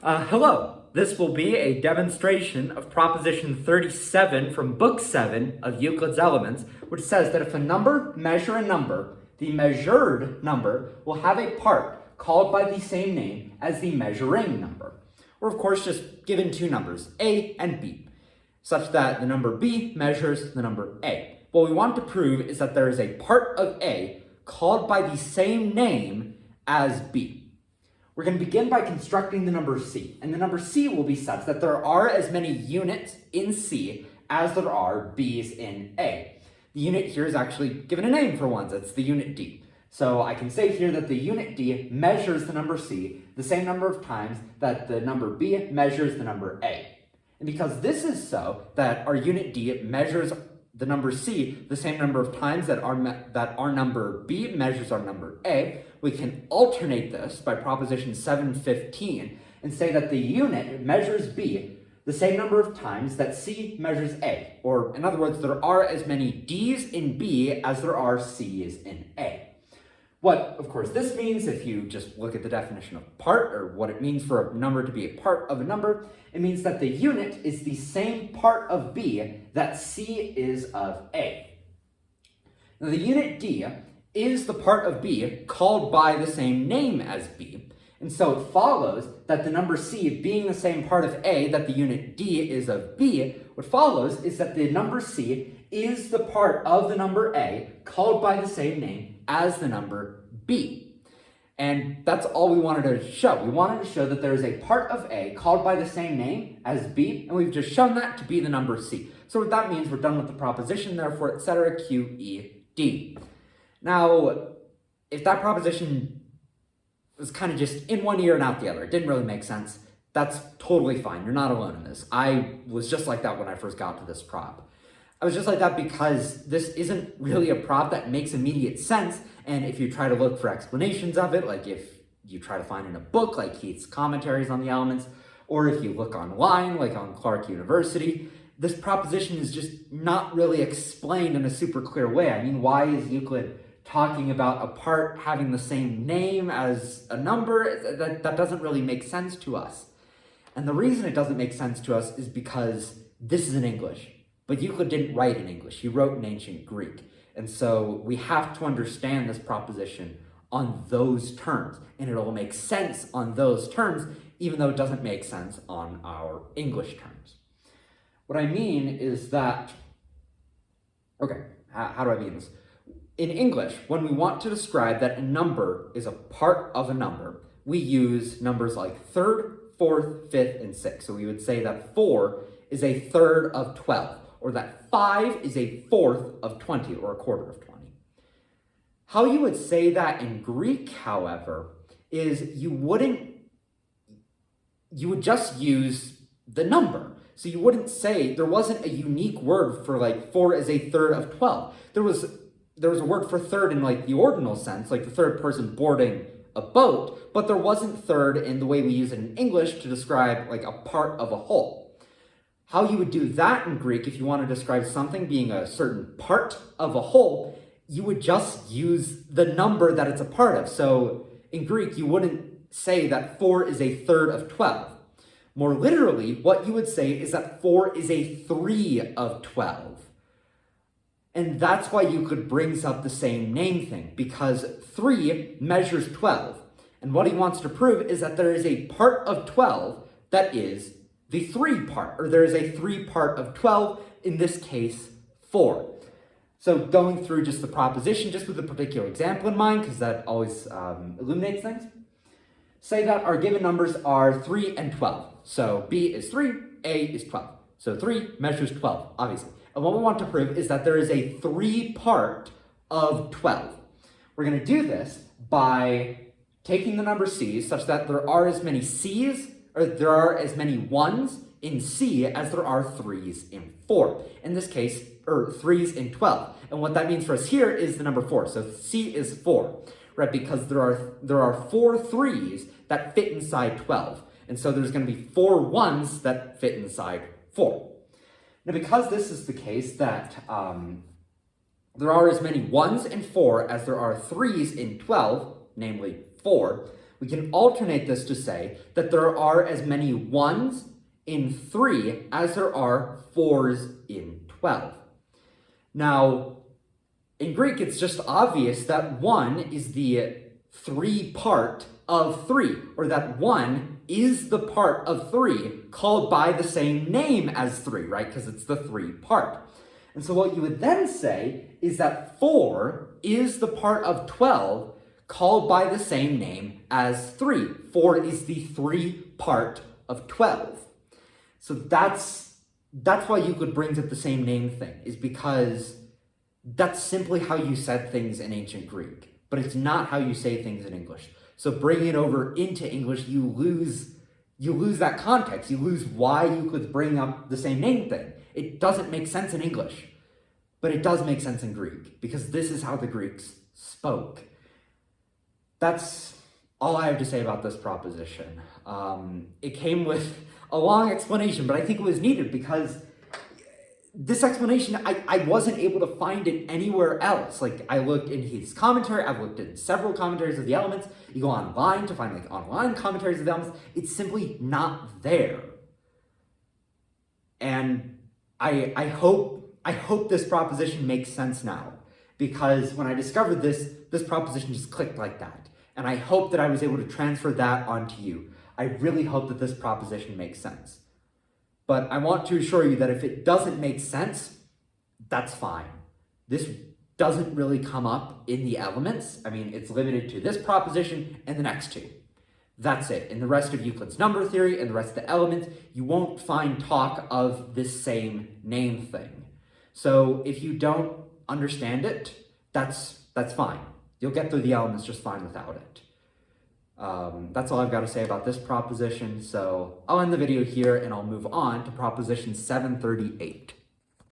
Hello. This will be a demonstration of proposition 37 from book 7 of Euclid's Elements, which says that if a number measure a number, the measured number will have a part called by the same name as the measuring number. We're of course just given two numbers, a and b, such that the number b measures the number a. What we want to prove is that there is a part of a called by the same name as b. We're going to begin by constructing the number c, and the number c will be such that there are as many units in c as there are b's in a. The unit here is actually given a name for once, it's the unit d. So I can say here that the unit d measures the number c the same number of times that the number b measures the number a. And because this is so, that our unit d measures the number c the same number of times that our number b measures our number a, we can alternate this by proposition 7.15 and say that the unit measures b the same number of times that c measures a. Or in other words, there are as many d's in b as there are c's in a. What, of course, this means, if you just look at the definition of part, or what it means for a number to be a part of a number, it means that the unit is the same part of b that c is of a. Now, the unit d is the part of b called by the same name as b, and so it follows that the number c being the same part of a that the unit d is of b, what follows is that the number c is the part of the number a called by the same name as the number b. And that's all we wanted to show. We wanted to show that there is a part of a called by the same name as b, and we've just shown that to be the number c. So what that means, we're done with the proposition, therefore, etc. q, e, d. Now, if that proposition was kind of just in one ear and out the other, it didn't really make sense, that's totally fine. You're not alone in this. I was just like that when I first got to this prop. I was just like that because this isn't really a prop that makes immediate sense, and if you try to look for explanations of it, like if you try to find in a book like Heath's Commentaries on the Elements, or if you look online like on Clark University, this proposition is just not really explained in a super clear way. I mean, why is Euclid talking about a part having the same name as a number? That doesn't really make sense to us. And the reason it doesn't make sense to us is because this is in English. But Euclid didn't write in English, he wrote in ancient Greek. And so we have to understand this proposition on those terms, and it'll make sense on those terms, even though it doesn't make sense on our English terms. What I mean is that, okay, how do I mean this? In English, when we want to describe that a number is a part of a number, we use numbers like third, fourth, fifth, and sixth. So we would say that 4 is a third of 12. Or that 5 is a fourth of 20, or a quarter of 20. How you would say that in Greek, however, is you would just use the number. So you wouldn't say, there wasn't a unique word for like 4 is a third of 12. There was a word for third in like the ordinal sense, like the third person boarding a boat, but there wasn't third in the way we use it in English to describe like a part of a whole. How you would do that in Greek, if you want to describe something being a certain part of a whole, you would just use the number that it's a part of. So in Greek, you wouldn't say that 4 is a third of 12. More literally, what you would say is that 4 is a 3 of 12. And that's why Euclid brings up the same name thing, because 3 measures 12. And what he wants to prove is that there is a part of 12 that is the 3 part, or there is a 3 part of 12, in this case, 4. So going through just the proposition, just with a particular example in mind, because that always illuminates things, say that our given numbers are 3 and 12. So b is 3, a is 12. So 3 measures 12, obviously. And what we want to prove is that there is a 3 part of 12. We're going to do this by taking the number c such that there are as many c's, or there are as many 1s in C as there are 3s in 4. In this case, or 3s in 12. And what that means for us here is the number 4. So C is 4, right? Because there are 4 3s that fit inside 12. And so there's going to be 4 1s that fit inside 4. Now, because this is the case that there are as many 1s in 4 as there are 3s in 12, namely 4, We can alternate this to say that there are as many 1s in 3 as there are 4s in 12. Now, in Greek, it's just obvious that 1 is the 3 part of 3, or that 1 is the part of 3 called by the same name as 3, right? Because it's the 3 part. And so what you would then say is that 4 is the part of 12 called by the same name as 3. 4 is the 3 part of 12. So that's why Euclid brings up the same name thing, is because that's simply how you said things in ancient Greek, but it's not how you say things in English. So bringing it over into English, you lose that context. You lose why Euclid's bringing up the same name thing. It doesn't make sense in English, but it does make sense in Greek, because this is how the Greeks spoke. That's all I have to say about this proposition. It came with a long explanation, but I think it was needed because this explanation, I wasn't able to find it anywhere else. Like, I looked in his commentary, I've looked in several commentaries of the Elements. You go online to find like online commentaries of the Elements. It's simply not there. And I hope this proposition makes sense now, because when I discovered this proposition just clicked like that. And I hope that I was able to transfer that onto you. I really hope that this proposition makes sense. But I want to assure you that if it doesn't make sense, that's fine. This doesn't really come up in the Elements. I mean, it's limited to this proposition and the next two. That's it. In the rest of Euclid's number theory and the rest of the Elements, you won't find talk of this same name thing. So if you don't understand it, that's fine. You'll get through the Elements just fine without it. That's all I've got to say about this proposition, so I'll end the video here and I'll move on to proposition 738.